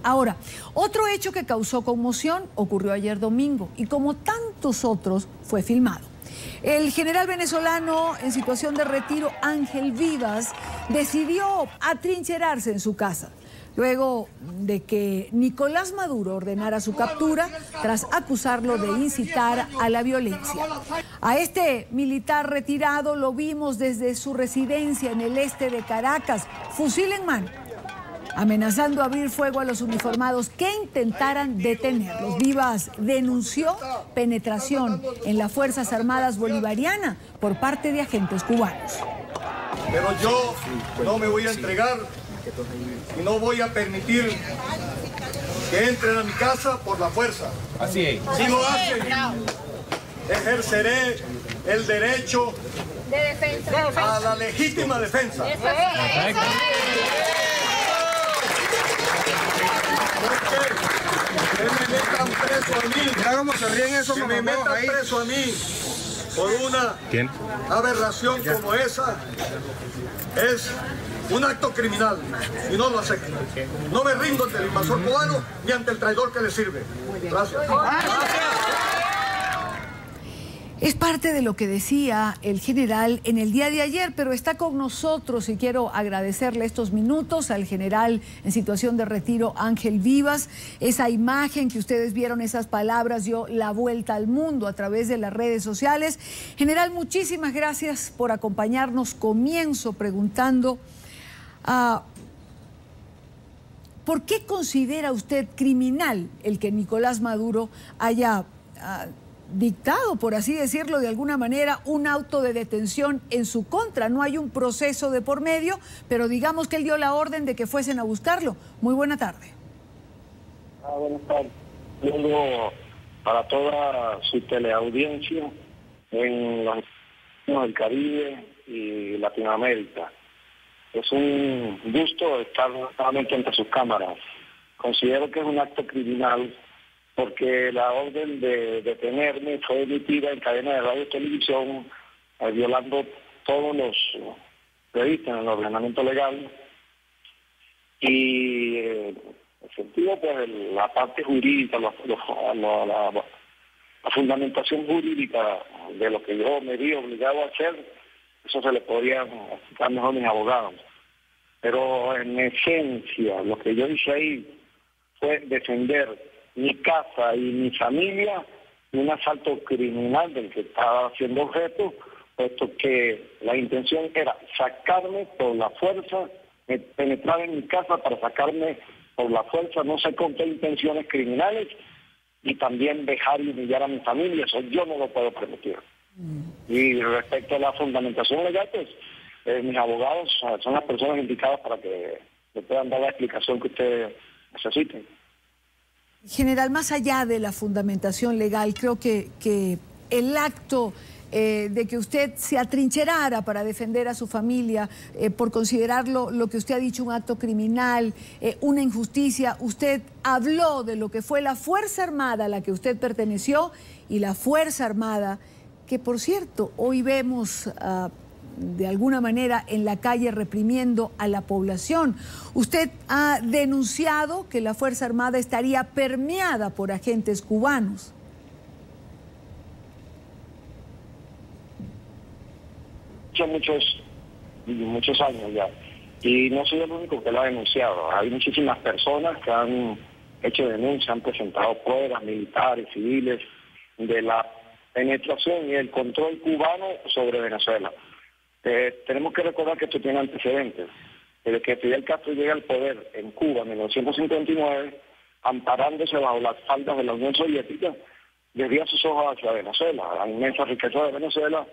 Ahora, otro hecho que causó conmoción ocurrió ayer domingo y como tantos otros fue filmado. El general venezolano en situación de retiro, Ángel Vivas, decidió atrincherarse en su casa, luego de que Nicolás Maduro ordenara su captura tras acusarlo de incitar a la violencia. A este militar retirado lo vimos desde su residencia en el este de Caracas, fusil en mano, amenazando abrir fuego a los uniformados que intentaran detenerlos. Vivas denunció penetración en las Fuerzas Armadas Bolivarianas por parte de agentes cubanos. Pero yo no me voy a entregar y no voy a permitir que entren a mi casa por la fuerza. Así es. Si lo hacen, ejerceré el derecho de defensa a la legítima defensa. Que me metan preso a mí. Mira cómo se ríen esos que me metan preso a mí por una aberración como esa es un acto criminal y no lo acepto. No me rindo ante el invasor cubano ni ante el traidor que le sirve. Gracias. Es parte de lo que decía el general en el día de ayer, pero está con nosotros y quiero agradecerle estos minutos al general en situación de retiro, Ángel Vivas. Esa imagen que ustedes vieron, esas palabras, dio la vuelta al mundo a través de las redes sociales. General, muchísimas gracias por acompañarnos. Comienzo preguntando, ¿por qué considera usted criminal el que Nicolás Maduro haya dictado, por así decirlo de alguna manera, un auto de detención en su contra? No hay un proceso de por medio, pero digamos que él dio la orden de que fuesen a buscarlo. Muy buena tarde. Buenas tardes. Saludo para toda su teleaudiencia en los del Caribe y Latinoamérica. Es un gusto estar nuevamente ante sus cámaras. Considero que es un acto criminal porque la orden de detenerme fue emitida en cadena de radio y televisión, violando todos los previstos en el ordenamiento legal. Y en sentido, pues, la parte jurídica, la fundamentación jurídica de lo que yo me vi obligado a hacer, eso se le podría explicar mejor a mis abogados. Pero en esencia, lo que yo hice ahí fue defender mi casa y mi familia de un asalto criminal del que estaba siendo objeto, puesto que la intención era sacarme por la fuerza, penetrar en mi casa para sacarme por la fuerza, no sé con qué intenciones criminales, y también dejar y humillar a mi familia. Eso yo no lo puedo permitir. Y respecto a la fundamentación legal, pues mis abogados son las personas indicadas para que le puedan dar la explicación que ustedes necesiten. General, más allá de la fundamentación legal, creo que el acto de que usted se atrincherara para defender a su familia, por considerarlo, lo que usted ha dicho, un acto criminal, una injusticia, usted habló de lo que fue la Fuerza Armada a la que usted perteneció y la Fuerza Armada, que por cierto, hoy vemos de alguna manera en la calle reprimiendo a la población. Usted ha denunciado que la Fuerza Armada estaría permeada por agentes cubanos. Muchos años ya. Y no soy el único que lo ha denunciado. Hay muchísimas personas que han hecho denuncias, han presentado pruebas militares, civiles, de la penetración y el control cubano sobre Venezuela. Tenemos que recordar que esto tiene antecedentes. Desde que Fidel Castro llega al poder en Cuba en 1959, amparándose bajo las faldas de la Unión Soviética, desvía sus ojos hacia Venezuela, la inmensa riqueza de Venezuela,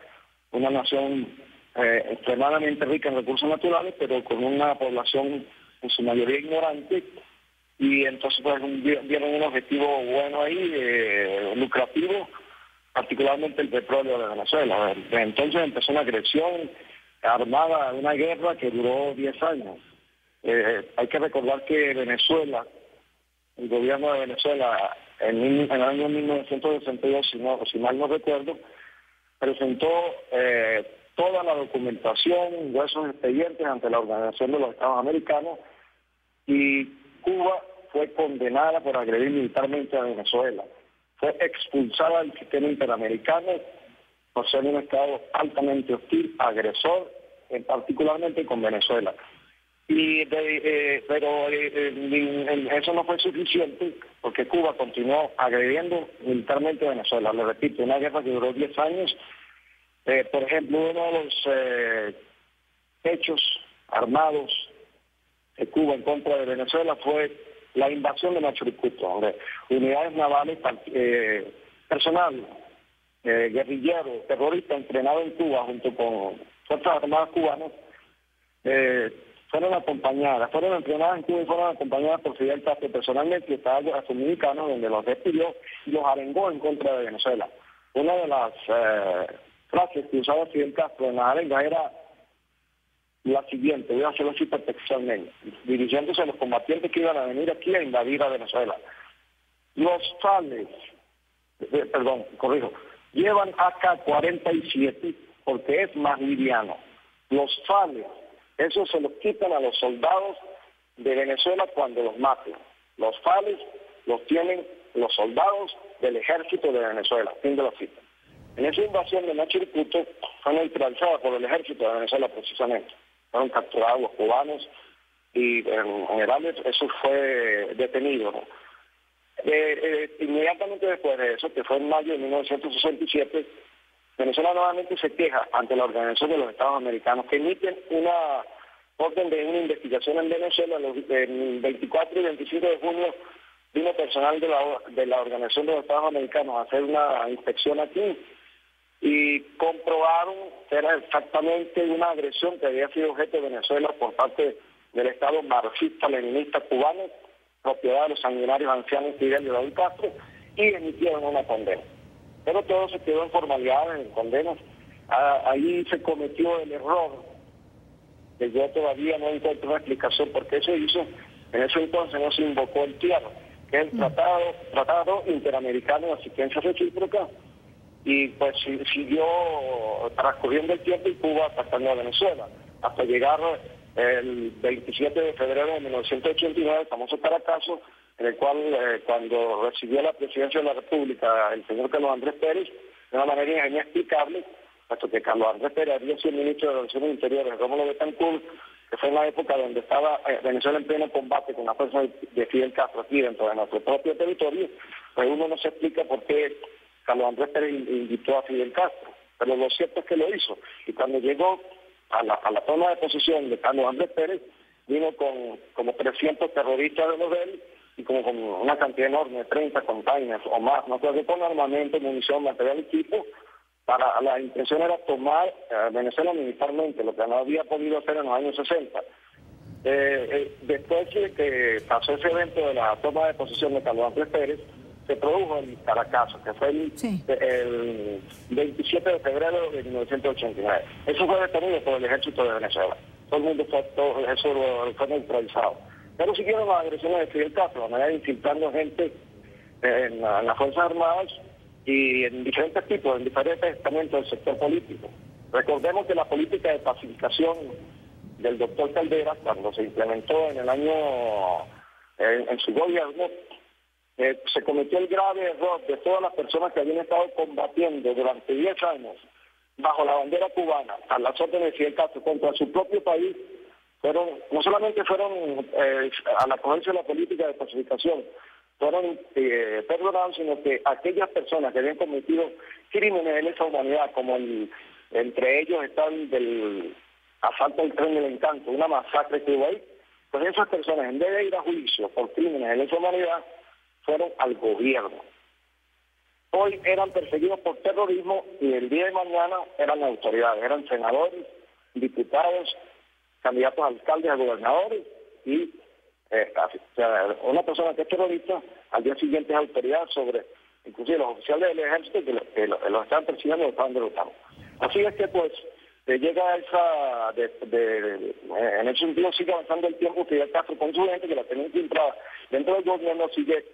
una nación extremadamente rica en recursos naturales, pero con una población en su mayoría ignorante, y entonces pues vieron un objetivo bueno ahí, lucrativo, particularmente el petróleo de Venezuela. Entonces empezó una agresión armada, una guerra que duró 10 años. Hay que recordar que Venezuela, el gobierno de Venezuela, en el año 1962, si mal no recuerdo, presentó toda la documentación, huesos expedientes ante la Organización de los Estados Americanos, y Cuba fue condenada por agredir militarmente a Venezuela. Fue expulsada del sistema interamericano por ser un Estado altamente hostil, agresor, particularmente con Venezuela. Pero eso no fue suficiente porque Cuba continuó agrediendo militarmente a Venezuela. Le repito, una guerra que duró 10 años. Por ejemplo, uno de los hechos armados de Cuba en contra de Venezuela fue la invasión de Machu Picchu, donde unidades navales, personal, guerrillero, terrorista entrenado en Cuba junto con Fuerzas Armadas cubanas, fueron entrenadas en Cuba y fueron acompañadas por Fidel Castro personalmente, estados dominicanos, donde los despidió y los arengó en contra de Venezuela. Una de las frases que usaba Fidel Castro en la arenga era la siguiente, voy a hacerlo así textualmente, dirigiéndose a los combatientes que iban a venir aquí a invadir a Venezuela. Los FARC, llevan AK-47 porque es más liviano. Los FARC, eso se los quitan a los soldados de Venezuela cuando los maten. Los FARC los tienen los soldados del ejército de Venezuela. Fin de la cita. En esa invasión de Machu Picchu fue neutralizada por el ejército de Venezuela precisamente. Fueron capturados los cubanos y en general eso fue detenido, ¿no? Inmediatamente después de eso, que fue en mayo de 1967, Venezuela nuevamente se queja ante la Organización de los Estados Americanos, que emiten una orden de una investigación en Venezuela. El 24 y 25 de junio vino personal de la Organización de los Estados Americanos a hacer una inspección aquí y comprobaron que era exactamente una agresión que había sido objeto de Venezuela por parte del Estado marxista-leninista cubano, propiedad de los sanguinarios ancianos Fidel y Raúl Castro, y emitieron una condena. Pero todo se quedó en formalidades, en condenas. Ahí se cometió el error, que yo todavía no encuentro una explicación por qué se hizo. En ese entonces no se invocó el TIAR, que es el Tratado Interamericano de Asistencia Recíproca, y pues siguió transcurriendo el tiempo y Cuba atacando a Venezuela, hasta llegar el 27 de febrero de 1989, el famoso Caracazo, en el cual cuando recibió la presidencia de la República el señor Carlos Andrés Pérez, de una manera inexplicable, puesto que Carlos Andrés Pérez había sido ministro de Relaciones Interiores, Rómulo Betancourt, que fue en la época donde estaba Venezuela en pleno combate con la fuerza de Fidel Castro aquí dentro de nuestro propio territorio, pues uno no se explica por qué Carlos Andrés Pérez invitó a Fidel Castro, pero lo cierto es que lo hizo. Y cuando llegó a la toma de posesión de Carlos Andrés Pérez, vino con como 300 terroristas de los de él y como con una cantidad enorme, 30 containers o más, no sé, con armamento, munición, material y equipo. La intención era tomar Venezuela militarmente, lo que no había podido hacer en los años 60. Después de que pasó ese evento de la toma de posesión de Carlos Andrés Pérez, se produjo el Caracazo, que fue el 27 de febrero de 1989. Eso fue detenido por el ejército de Venezuela. Todo el mundo fue neutralizado. Pero siguieron las agresiones de Fidel Castro, de manera infiltrando gente en las Fuerzas Armadas y en diferentes tipos, en diferentes estamentos del sector político. Recordemos que la política de pacificación del doctor Caldera, cuando se implementó en el año, en su gobierno, se cometió el grave error de todas las personas que habían estado combatiendo durante 10 años bajo la bandera cubana a las órdenes de Fidel Castro contra su propio país. No solamente fueron al acogerse a la política de pacificación, fueron perdonados, sino que aquellas personas que habían cometido crímenes de lesa humanidad, como entre ellos están del asalto al tren del Encanto, una masacre que hubo ahí, pues esas personas, en vez de ir a juicio por crímenes de lesa humanidad, fueron al gobierno. Hoy eran perseguidos por terrorismo y el día de mañana eran autoridades, eran senadores, diputados, candidatos a alcaldes, a gobernadores y una persona que es terrorista al día siguiente es autoridad sobre, inclusive los oficiales del ejército que los están persiguiendo y los están derrotando. Así es que pues llega a esa, en ese sentido sigue avanzando el tiempo. Fidel Castro con su gente que la tenía infiltrada dentro del gobierno sigue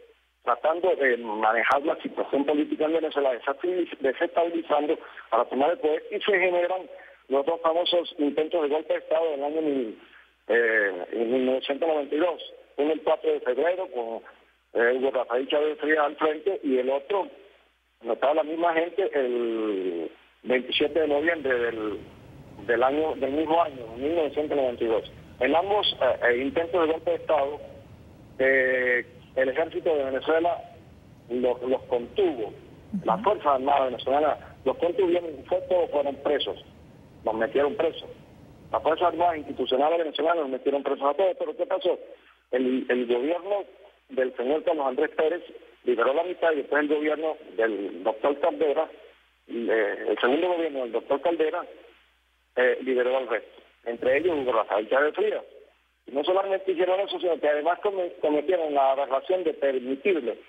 tratando de manejar la situación política en Venezuela, desestabilizando para tomar el poder, y se generan los dos famosos intentos de golpe de Estado del año 1992, uno el 4 de febrero con Hugo Rafael Chávez Frías al frente, y el otro, no estaba la misma gente, el 27 de noviembre del mismo año, 1992. En ambos intentos de golpe de Estado, el ejército de Venezuela los contuvo, las Fuerzas Armadas venezolanas los contuvieron, todos fueron presos, los metieron presos. Las Fuerzas Armadas institucionales venezolanas los metieron presos a todos, pero ¿qué pasó? El gobierno del señor Carlos Andrés Pérez liberó la mitad, y después el gobierno del doctor Caldera, el segundo gobierno del doctor Caldera, liberó al resto, entre ellos Hugo Rafael Chávez Frías. Y no solamente hicieron eso, sino que además cometieron la aberración de permitirle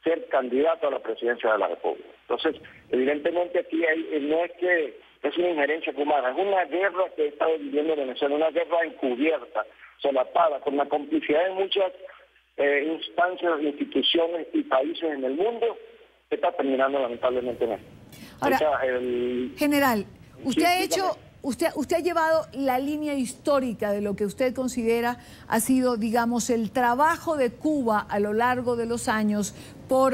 ser candidato a la presidencia de la República. Entonces, evidentemente aquí no es que es una injerencia cubana, es una guerra que está viviendo Venezuela, una guerra encubierta, solapada, con la complicidad de muchas instancias, instituciones y países en el mundo, que está terminando lamentablemente en esto. Ahora, general, Sí, usted ha llevado la línea histórica de lo que usted considera ha sido, digamos, el trabajo de Cuba a lo largo de los años por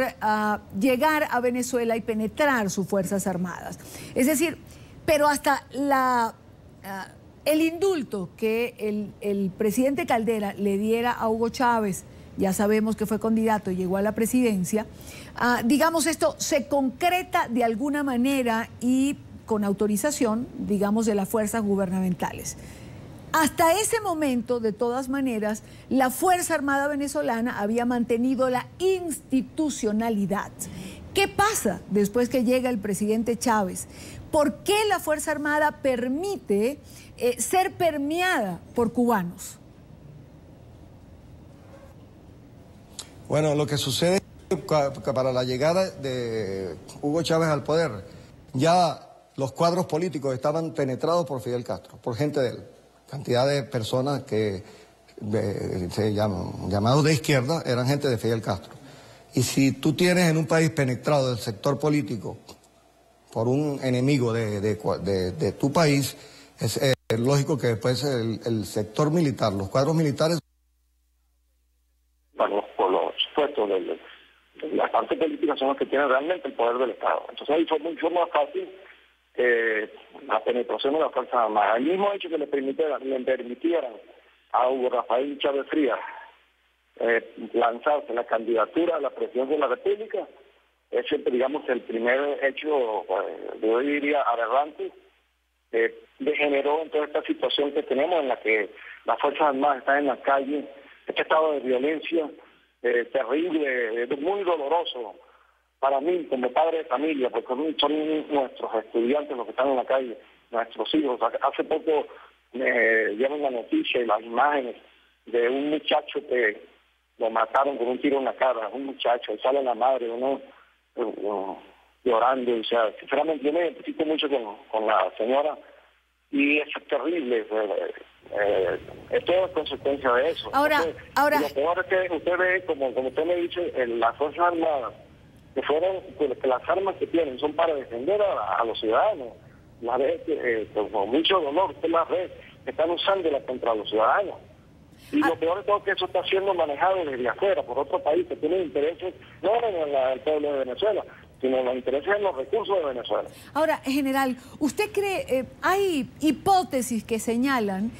llegar a Venezuela y penetrar sus Fuerzas Armadas. Es decir, pero hasta el indulto que el presidente Caldera le diera a Hugo Chávez, ya sabemos que fue candidato y llegó a la presidencia, digamos, esto se concreta de alguna manera y con autorización, digamos, de las fuerzas gubernamentales. Hasta ese momento, de todas maneras, la Fuerza Armada venezolana había mantenido la institucionalidad. ¿Qué pasa después que llega el presidente Chávez? ¿Por qué la Fuerza Armada permite ser permeada por cubanos? Bueno, lo que sucede es que para la llegada de Hugo Chávez al poder, ya los cuadros políticos estaban penetrados por Fidel Castro, por gente de él. Cantidad de personas que se llamados de izquierda eran gente de Fidel Castro. Y si tú tienes en un país penetrado del sector político por un enemigo de tu país, es lógico que después el sector militar, los cuadros militares... Bueno, por los supuestos de la parte política son los que tienen realmente el poder del Estado. Entonces ahí fue mucho más fácil la penetración de las Fuerzas Armadas. El mismo hecho que le permitieran a Hugo Rafael Chávez Frías lanzarse la candidatura a la presidencia de la República, ese, digamos, el primer hecho, yo diría, aberrante, degeneró en toda esta situación que tenemos, en la que las Fuerzas Armadas están en la calle, este estado de violencia terrible, muy doloroso para mí como padre de familia, porque son nuestros estudiantes los que están en la calle, nuestros hijos. Hace poco me dieron la noticia y las imágenes de un muchacho que lo mataron con un tiro en la cara, un muchacho, y sale la madre, uno llorando, o sea, sinceramente yo me identifico mucho con la señora, y eso es terrible, es toda consecuencia de eso. Ahora, lo peor es que usted ve, como usted me dice, las Fuerzas Armadas, que las armas que tienen son para defender a los ciudadanos, la ve con mucho dolor, usted las ve, que están usándolas contra los ciudadanos. Y lo peor de todo es que eso está siendo manejado desde afuera, por otro país que tiene intereses, no en el pueblo de Venezuela, sino los intereses en los recursos de Venezuela. Ahora, general, ¿usted cree, hay hipótesis que señalan,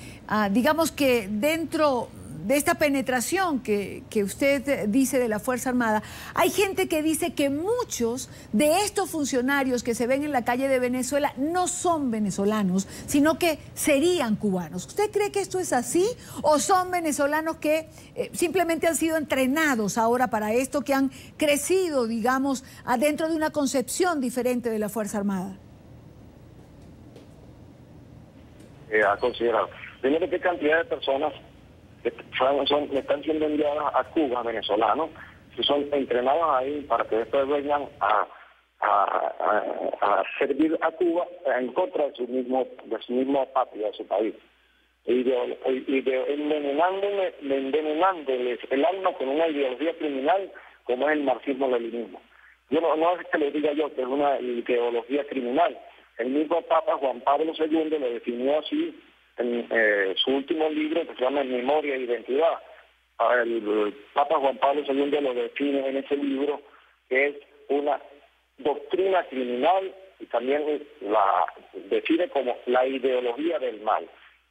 digamos que dentro de esta penetración que usted dice de la Fuerza Armada, hay gente que dice que muchos de estos funcionarios que se ven en la calle de Venezuela no son venezolanos, sino que serían cubanos? ¿Usted cree que esto es así o son venezolanos que simplemente han sido entrenados ahora para esto, que han crecido, digamos, adentro de una concepción diferente de la Fuerza Armada? Ha considerado. Primero, ¿qué cantidad de personas están siendo enviadas a Cuba, venezolanos, que son entrenados ahí para que después vengan a servir a Cuba en contra de su misma patria, de su país? Envenenándoles el alma con una ideología criminal como es el marxismo-leninismo. Yo no es que le diga yo que es una ideología criminal. El mismo Papa Juan Pablo II lo definió así en su último libro, que se llama Memoria e Identidad. el Papa Juan Pablo II lo define en ese libro, que es una doctrina criminal, y también la define como la ideología del mal.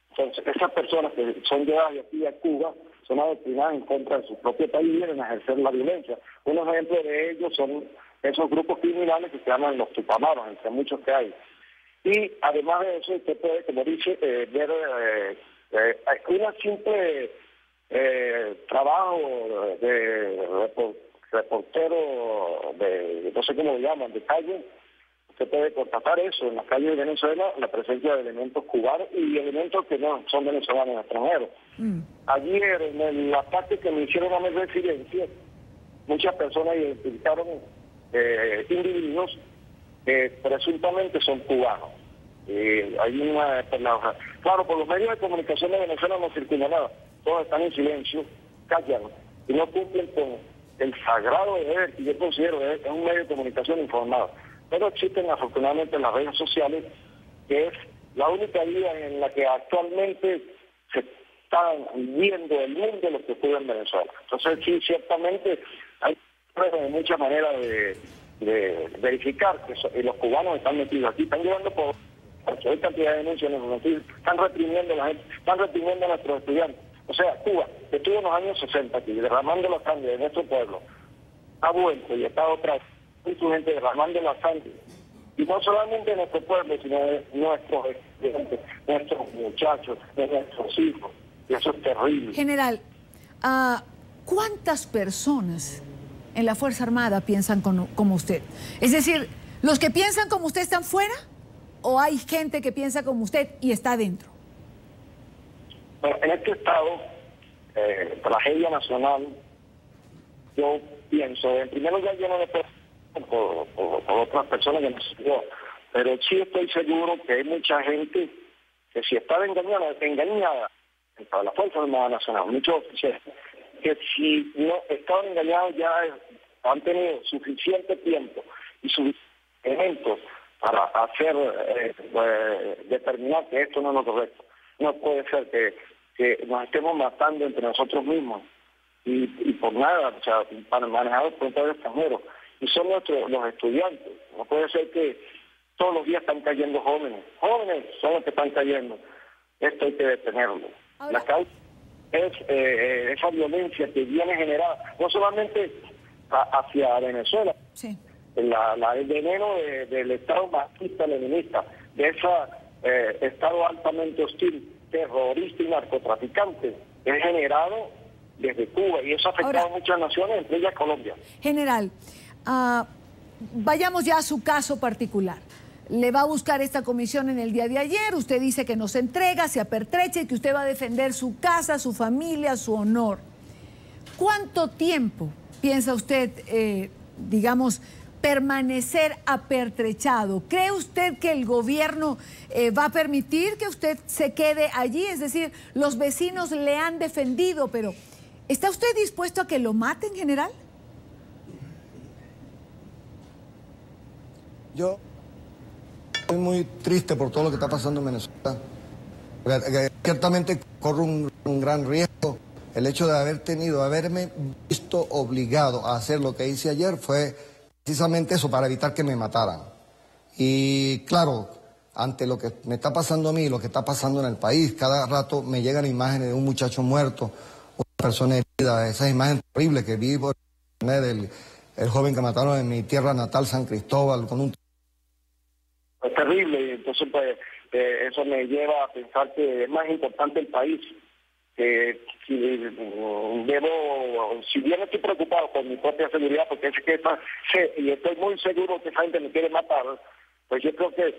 Entonces, esas personas que son llevadas de aquí a Cuba son adoctrinadas en contra de su propio país y vienen a ejercer la violencia. Un ejemplo de ellos son esos grupos criminales que se llaman los Tupamaros, entre muchos que hay. Y además de eso, usted puede, como dice, ver una simple trabajo de reportero de, no sé cómo lo llaman, de calle. Usted puede constatar eso en las calles de Venezuela, la presencia de elementos cubanos y elementos que no son venezolanos extranjeros. Ayer, en la parte que me hicieron a mi residencia, muchas personas identificaron individuos que presuntamente son cubanos. Hay una, claro, por los medios de comunicación de Venezuela no circula nada, todos están en silencio, callan y no cumplen con el sagrado deber que yo considero que es un medio de comunicación informado. Pero existen afortunadamente las redes sociales, que es la única vía en la que actualmente se está viendo el mundo lo que ocurre en Venezuela. Entonces sí, ciertamente hay muchas maneras de verificar que los cubanos están metidos aquí, están llevando por hay cantidad de denuncias, están reprimiendo a la gente, están reprimiendo a nuestros estudiantes. O sea, Cuba, que estuvo en los años 60 aquí, derramando la sangre de nuestro pueblo, ha vuelto y está otra vez su gente derramando la sangre. Y no solamente de nuestro pueblo, sino de nuestros estudiantes, nuestros muchachos, de nuestros hijos. Y eso es terrible. General, ¿cuántas personas en la Fuerza Armada piensan como usted? Es decir, ¿los que piensan como usted están fuera o hay gente que piensa como usted y está dentro? Bueno, en este estado, tragedia nacional, yo pienso, en primer lugar yo no le puedo por otras personas que no sé yo, pero sí estoy seguro que hay mucha gente que si está engañada para la Fuerza Armada Nacional, muchos oficiales, que si no estaban engañados ya han tenido suficiente tiempo y suficientes elementos para hacer determinar que esto no es lo correcto. No puede ser que nos estemos matando entre nosotros mismos y por nada, o sea, para manejados por un extranjero. Y son los estudiantes. No puede ser que todos los días están cayendo jóvenes. Jóvenes son los que están cayendo. Esto hay que detenerlo. Ahora, la causa es esa violencia que viene generada, no solamente hacia Venezuela, sí, el veneno del Estado marxista-leninista, de ese Estado altamente hostil, terrorista y narcotraficante, es generado desde Cuba y eso ha afectado a muchas naciones, entre ellas Colombia. General, vayamos ya a su caso particular. Le va a buscar esta comisión en el día de ayer, usted dice que no se entrega, se apertrecha y que usted va a defender su casa, su familia, su honor. ¿Cuánto tiempo piensa usted, digamos, permanecer apertrechado? ¿Cree usted que el gobierno va a permitir que usted se quede allí? Es decir, los vecinos le han defendido, pero ¿está usted dispuesto a que lo maten, general? Yo estoy muy triste por todo lo que está pasando en Venezuela. Ciertamente corro un gran riesgo. El hecho de haberme visto obligado a hacer lo que hice ayer fue precisamente eso, para evitar que me mataran. Y claro, ante lo que me está pasando a mí, lo que está pasando en el país, cada rato me llegan imágenes de un muchacho muerto, una persona herida, esas imágenes horribles que vi por internet del joven que mataron en mi tierra natal, San Cristóbal, con un... Es terrible, y entonces pues eso me lleva a pensar que es más importante el país. Que si bien estoy preocupado por mi propia seguridad, porque es que y estoy muy seguro que esa gente me quiere matar, pues yo creo que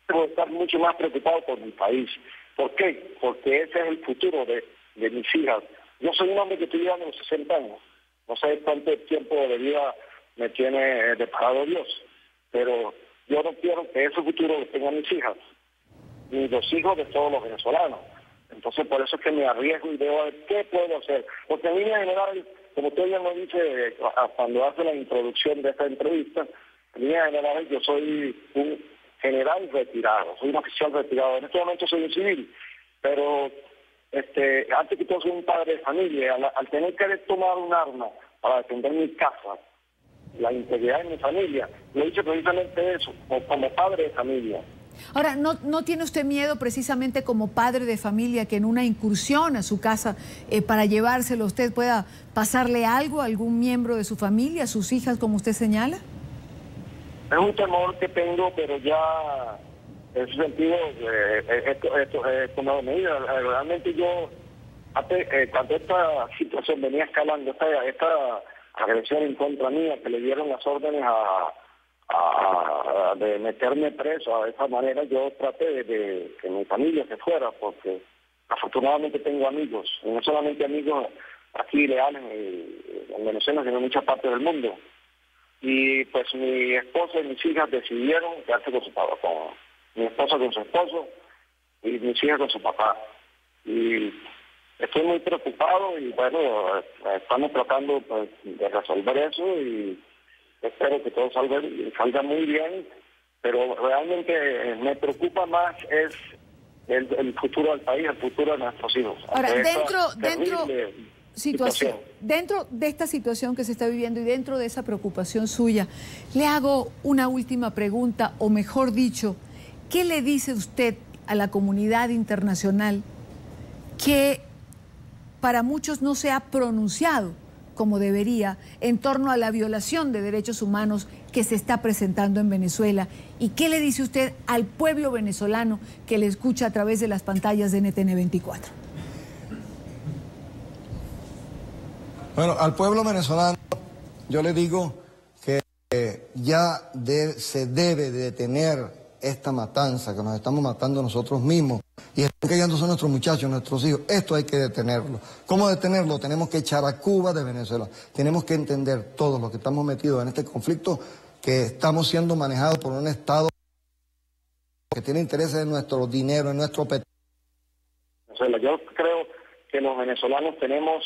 debo estar mucho más preocupado por mi país. ¿Por qué? Porque ese es el futuro de mis hijas. Yo soy un hombre que estoy llegando a los 60 años. No sé cuánto tiempo de vida me tiene deparado Dios, pero yo no quiero que ese futuro lo tengan mis hijas, ni los hijos de todos los venezolanos. Entonces, por eso es que me arriesgo y veo a ver qué puedo hacer. Porque en línea general, como usted ya me dice cuando hace la introducción de esta entrevista, en línea general yo soy un general retirado, soy un oficial retirado. En este momento soy un civil, pero antes que todo soy un padre de familia, al tener que tomar un arma para defender mi casa, la integridad de mi familia, lo he dicho precisamente eso, como padre de familia. Ahora, ¿no tiene usted miedo precisamente como padre de familia que en una incursión a su casa para llevárselo usted pueda pasarle algo a algún miembro de su familia, a sus hijas, como usted señala? Es un temor que tengo, pero ya en ese sentido he tomado medidas. Realmente yo, cuando esta situación venía escalando, esta agresión en contra mía, que le dieron las órdenes de meterme preso de esa manera, yo traté de que mi familia se fuera, porque afortunadamente tengo amigos, y no solamente amigos aquí leales en Venezuela, sino en muchas partes del mundo. Y pues mi esposa y mis hijas decidieron quedarse con su papá, mi esposa con su esposo y mis hijas con su papá. Y estoy muy preocupado y bueno, estamos tratando pues, de resolver eso y espero que todo salga muy bien, pero realmente me preocupa más es el futuro del país, el futuro de nuestros hijos. Ahora, dentro de esta situación que se está viviendo y dentro de esa preocupación suya, le hago una última pregunta, o mejor dicho, ¿qué le dice usted a la comunidad internacional que para muchos no se ha pronunciado como debería en torno a la violación de derechos humanos que se está presentando en Venezuela? ¿Y qué le dice usted al pueblo venezolano que le escucha a través de las pantallas de NTN 24? Bueno, al pueblo venezolano yo le digo que ya se debe detener esta matanza, que nos estamos matando nosotros mismos y están cayendo son nuestros muchachos, nuestros hijos. Esto hay que detenerlo. ¿Cómo detenerlo? Tenemos que echar a Cuba de Venezuela. Tenemos que entender todos los que estamos metidos en este conflicto que estamos siendo manejados por un Estado que tiene intereses en nuestro dinero, en nuestro petróleo. Yo creo que los venezolanos tenemos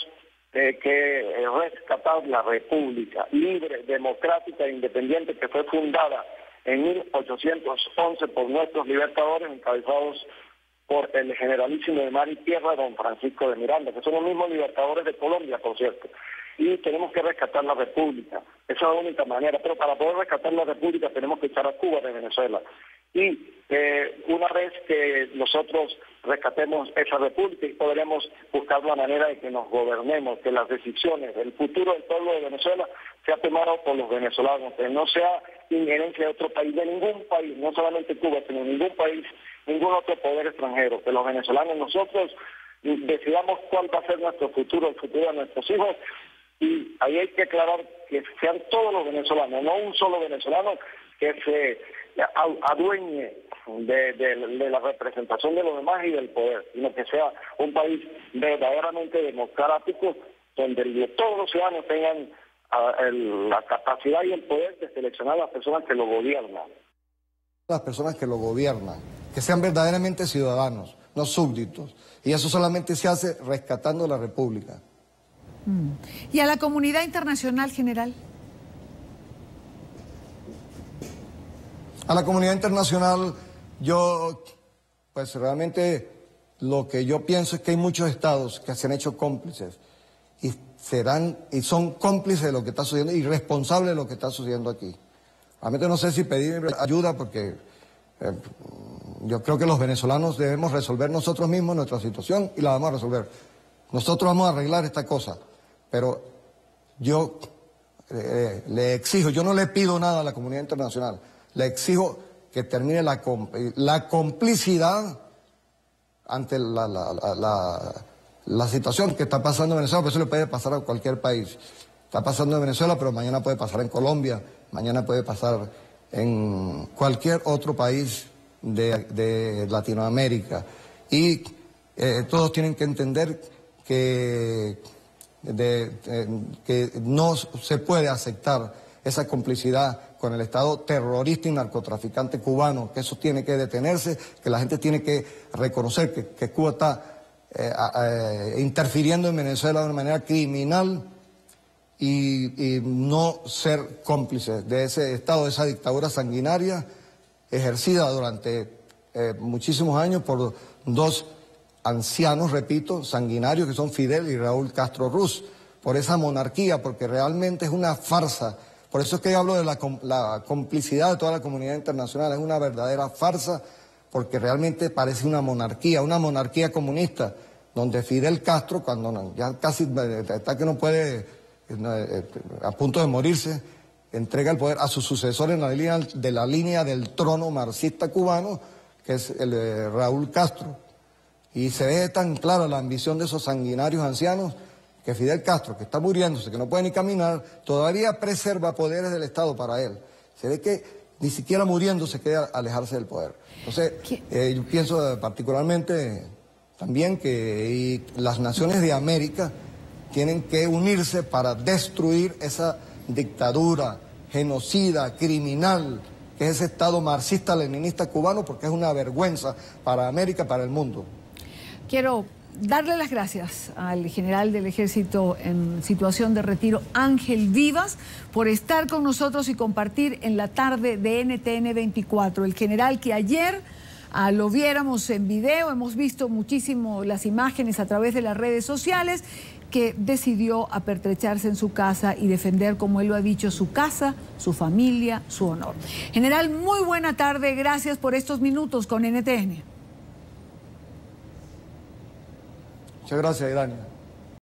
que rescatar la república libre, democrática e independiente que fue fundada en 1811 por nuestros libertadores encabezados por el generalísimo de mar y tierra, don Francisco de Miranda, que son los mismos libertadores de Colombia, por cierto. Y tenemos que rescatar la república, esa es la única manera, pero para poder rescatar la república tenemos que echar a Cuba de Venezuela. Y una vez que nosotros rescatemos esa república, podremos buscar la manera de que nos gobernemos, que las decisiones, el futuro del pueblo de Venezuela sea tomado por los venezolanos, que no sea injerencia de otro país, de ningún país, no solamente Cuba, sino ningún país, ningún otro poder extranjero, que los venezolanos nosotros decidamos cuál va a ser nuestro futuro, el futuro de nuestros hijos, y ahí hay que aclarar que sean todos los venezolanos, no un solo venezolano que se adueñe de la representación de los demás y del poder, sino que sea un país verdaderamente democrático, donde todos los ciudadanos tengan la capacidad y el poder de seleccionar a las personas que lo gobiernan. Las personas que lo gobiernan, que sean verdaderamente ciudadanos, no súbditos, y eso solamente se hace rescatando la república. ¿Y a la comunidad internacional general? A la comunidad internacional, yo, pues realmente lo que yo pienso es que hay muchos estados que se han hecho cómplices y son cómplices de lo que está sucediendo y responsables de lo que está sucediendo aquí. Realmente no sé si pedir ayuda porque yo creo que los venezolanos debemos resolver nosotros mismos nuestra situación y la vamos a resolver. Nosotros vamos a arreglar esta cosa, pero yo le exijo, yo no le pido nada a la comunidad internacional, le exijo que termine la complicidad ante la situación que está pasando en Venezuela, pero eso le puede pasar a cualquier país. Está pasando en Venezuela, pero mañana puede pasar en Colombia, mañana puede pasar en cualquier otro país de Latinoamérica. Y todos tienen que entender que no se puede aceptar esa complicidad con el Estado terrorista y narcotraficante cubano, que eso tiene que detenerse, que la gente tiene que reconocer que Cuba está interfiriendo en Venezuela de una manera criminal y no ser cómplices de ese Estado, de esa dictadura sanguinaria ejercida durante muchísimos años por dos ancianos, repito, sanguinarios, que son Fidel y Raúl Castro Ruz, por esa monarquía, porque realmente es una farsa. Por eso es que yo hablo de la complicidad de toda la comunidad internacional. Es una verdadera farsa, porque realmente parece una monarquía comunista, donde Fidel Castro, cuando ya casi está que no puede, a punto de morirse, entrega el poder a su sucesor en la línea del trono marxista cubano, que es el Raúl Castro. Y se ve tan clara la ambición de esos sanguinarios ancianos, que Fidel Castro, que está muriéndose, que no puede ni caminar, todavía preserva poderes del Estado para él. Se ve que ni siquiera muriéndose queda alejarse del poder. Entonces, yo pienso particularmente también que las naciones de América tienen que unirse para destruir esa dictadura genocida, criminal, que es ese Estado marxista-leninista cubano, porque es una vergüenza para América, para el mundo. Quiero darle las gracias al general del Ejército en situación de retiro, Ángel Vivas, por estar con nosotros y compartir en la tarde de NTN 24. El general que ayer lo viéramos en video, hemos visto muchísimo las imágenes a través de las redes sociales, que decidió apertrecharse en su casa y defender, como él lo ha dicho, su casa, su familia, su honor. General, muy buena tarde, gracias por estos minutos con NTN. Muchas gracias, Irania.